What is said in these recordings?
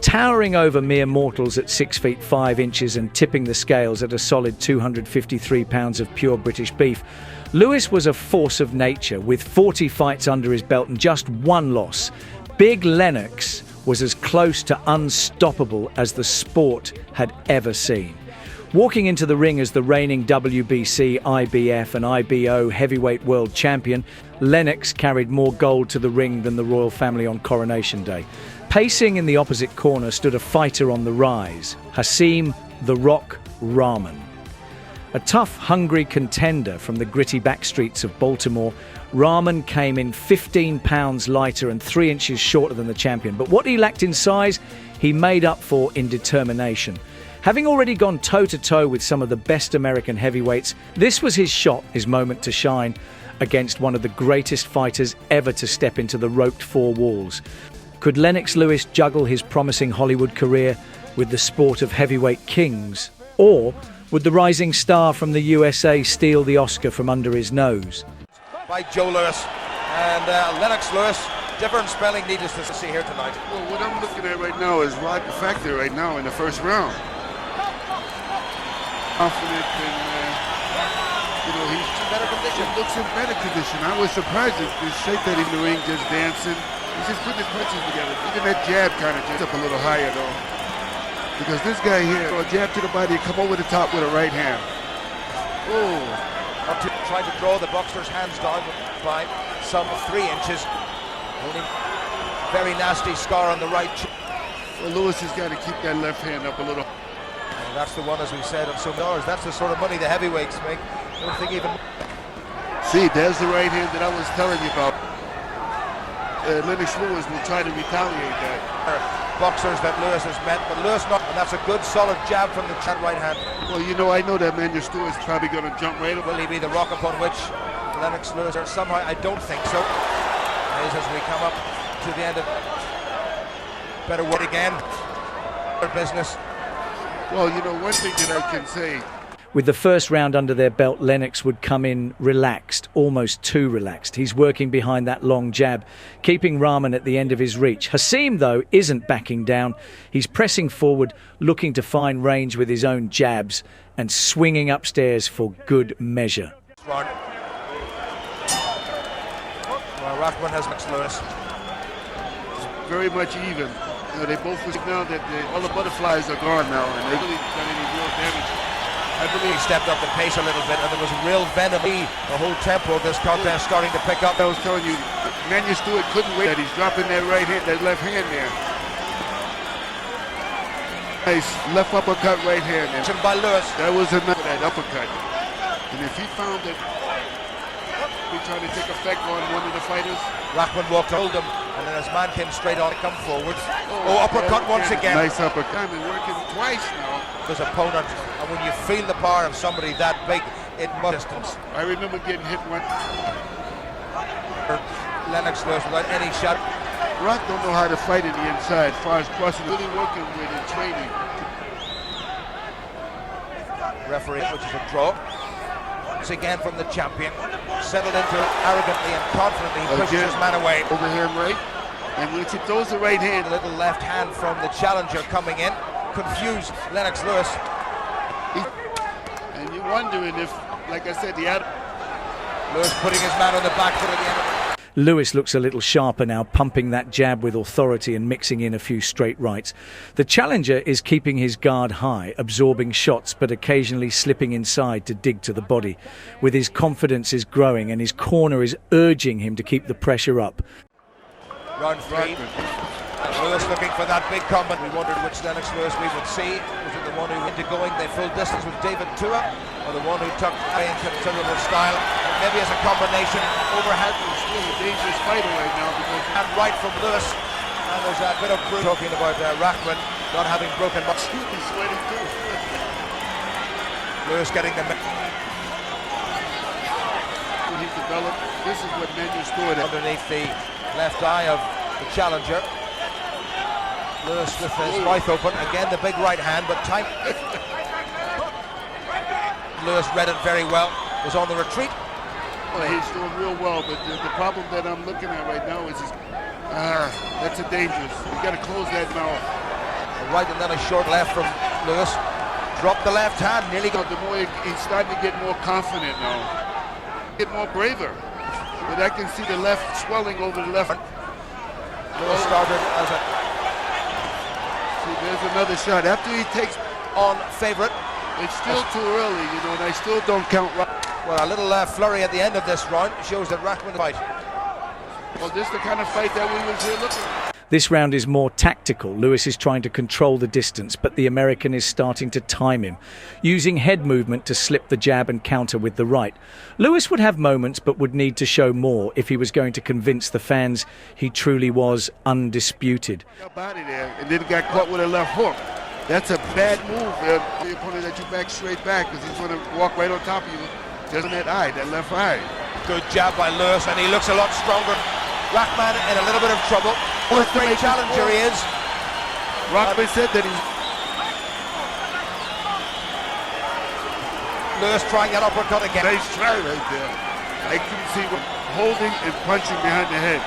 Towering over mere mortals at 6 feet 5 inches and tipping the scales at a solid 253 pounds of pure British beef, Lewis was a force of nature with 40 fights under his belt and just one loss. Big Lennox was as close to unstoppable as the sport had ever seen. Walking into the ring as the reigning WBC, IBF and IBO Heavyweight World Champion, Lennox carried more gold to the ring than the royal family on Coronation Day. Pacing in the opposite corner stood a fighter on the rise, Hasim "The Rock" Raman. A tough, hungry contender from the gritty backstreets of Baltimore, Raman came in 15 pounds lighter and 3 inches shorter than the champion. But what he lacked in size, he made up for in determination. Having already gone toe-to-toe with some of the best American heavyweights, this was his shot, his moment to shine against one of the greatest fighters ever to step into the roped four walls. Could Lennox Lewis juggle his promising Hollywood career with the sport of heavyweight kings? Or would the rising star from the USA steal the Oscar from under his nose? By Joe Lewis and Lennox Lewis. Different spelling needless to see here tonight. Well, what I'm looking at right now is Rod Factor right now in the first round. Confident and, he's in better condition. He looks in better condition. I was surprised at the shape that he's in the ring, just dancing. He's just putting his punches together. Even that jab kind of just up a little higher though. Because this guy here, a jab to the body, come over the top with a right hand. Oh. Trying to draw the boxer's hands down by some 3 inches. Only very nasty scar on the right cheek. Well, Lewis has got to keep that left hand up a little. And that's the one, as we said, on some dollars. That's the sort of money the heavyweights make. I don't think even. See, there's the right hand that I was telling you about. Lennox Lewis will try to retaliate that. Boxers that Lewis has met, but Lewis not, and that's a good solid jab from the right hand. Well, I know that Manuel Stewart's probably going to jump right up. Will he be the rock upon which Lennox Lewis, or somehow, I don't think so. As we come up to the end of better word again, business. Well, one thing that I can say. With the first round under their belt, Lennox would come in relaxed, almost too relaxed. He's working behind that long jab, keeping Raman at the end of his reach. Hasim, though, isn't backing down. He's pressing forward, looking to find range with his own jabs and swinging upstairs for good measure. Well, Raman has Lennox Lewis. It's very much even. They both now that all the butterflies are gone now, and they really done any real damage. I believe he stepped up the pace a little bit, and there was real venom. The whole tempo of this contest starting to pick up. I was telling you, Manuel Stewart couldn't wait. He's dropping that right hand, that left hand there. Nice left uppercut, right hand. And by Lewis. That was enough for that uppercut. And if he found that he trying to take effect on one of the fighters, Raman walked to hold him, and then his man came straight on to come forward. Oh, uppercut once again. Nice uppercut. Been working twice now. His opponent, and when you feel the power of somebody that big, it must distance. I remember getting hit one. Lennox Lewis without any shot. Rock don't know how to fight in the inside, as far as crossing, really working with in training. Referee, which is a draw. Once again from the champion, settled into it arrogantly and confidently. He pushes his man away. Overhand right, and when he throws the right hand, a little left hand from the challenger coming in. Confused Lennox Lewis. And you're wondering if, like I said, Lewis putting his man on the back foot at the end of it. Lewis looks a little sharper now, pumping that jab with authority and mixing in a few straight rights. The challenger is keeping his guard high, absorbing shots but occasionally slipping inside to dig to the body. With his confidence is growing and his corner is urging him to keep the pressure up. Round 3. Lewis looking for that big combat. We wondered which Lennox Lewis we would see. Was it the one who into going the full distance with David Tua, or the one who took in considerable style? Maybe as a combination. Overhead is still a dangerous fighter right now because and right from Lewis. And there's a bit of talking about Raman not having broken much. He's sweating too. Lewis getting the he's developed. This is what Manuel Stewart underneath the left eye of the challenger. Lewis with his mouth open, again the big right hand, but time. Lewis read it very well, was on the retreat. Well, he's doing real well, but the problem that I'm looking at right now is that's a dangerous. You got to close that mouth. A right and then a short left from Lewis. Dropped the left hand, nearly got The more he's starting to get more confident now, get more braver. But I can see the left swelling over the left. Lewis started as a See, there's another shot. After he takes, on favourite. it's still too early, you know, and I still don't count. Well, a little flurry at the end of this round shows that Raman fight. Well, this is the kind of fight that we was here looking at. This round is more tactical. Lewis is trying to control the distance, but the American is starting to time him, using head movement to slip the jab and counter with the right. Lewis would have moments, but would need to show more if he was going to convince the fans he truly was undisputed. Body there, and then got caught with a left hook. That's a bad move. The opponent that you back straight back because he's going to walk right on top of you. Just on that eye, that left eye. Good jab by Lewis, and he looks a lot stronger. Raman in a little bit of trouble. What a great challenger he is. Raman said that he's... Lewis trying that uppercut again. Nice try right there. I can see him holding and punching behind the head.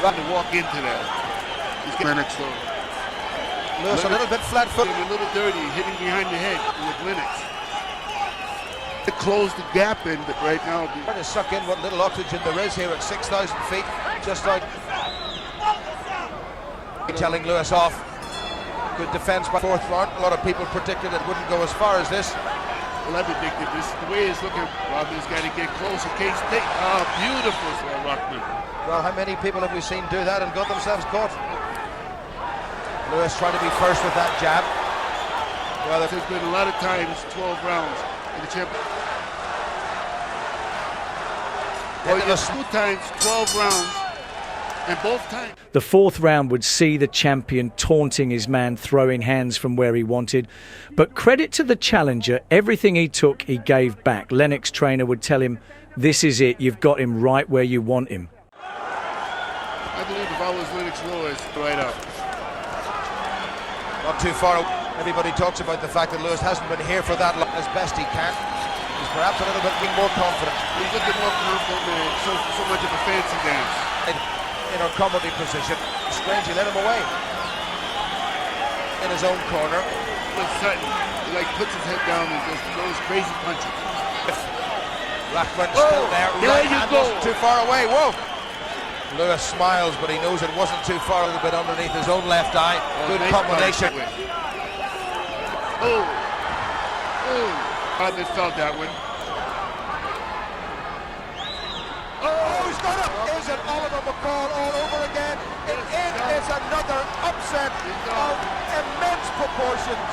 Trying to walk into that. He's getting Lennox though. Lewis a little bit flat-footed. A little dirty, hitting behind the head with Lennox. To close the gap in, but right now... Trying to suck in what little oxygen there is here at 6,000 feet. Just like... telling Lewis off. Good defense by fourth round. A lot of people predicted it wouldn't go as far as this. Well, I predicted this. The way it's looking, Raman's got to get close in case they... Oh, beautiful, Raman. Well, how many people have we seen do that and got themselves caught? Lewis trying to be first with that jab. Well, there's been a lot of times, 12 rounds in the champion. Well, yes, 2 times, 12 rounds, and both times. The fourth round would see the champion taunting his man, throwing hands from where he wanted. But credit to the challenger, everything he took, he gave back. Lennox trainer would tell him, "This is it, you've got him right where you want him." I believe if I was Lennox Lewis, right up. Not too far. Everybody talks about the fact that Lewis hasn't been here for that long as best he can. He's perhaps a little bit being more confident. He's looking more confident, man. So much of a fancy dance. In our comedy position, Strange, he let him away. In his own corner. But Sutton, he like puts his head down and just throws crazy punches. Raman still there. There Right you hand go. wasn't too far away. Whoa! Lewis smiles, but he knows it wasn't too far, a little bit underneath his own left eye. Good nice combination. Oh! I just felt that one. Oh, he's got it! Is it Oliver McCall all over again? It is another upset of immense proportions.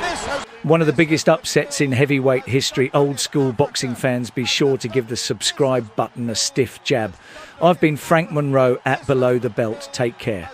This has... One of the biggest upsets in heavyweight history. Old school boxing fans, be sure to give the subscribe button a stiff jab. I've been Frank Monroe at Below the Belt. Take care.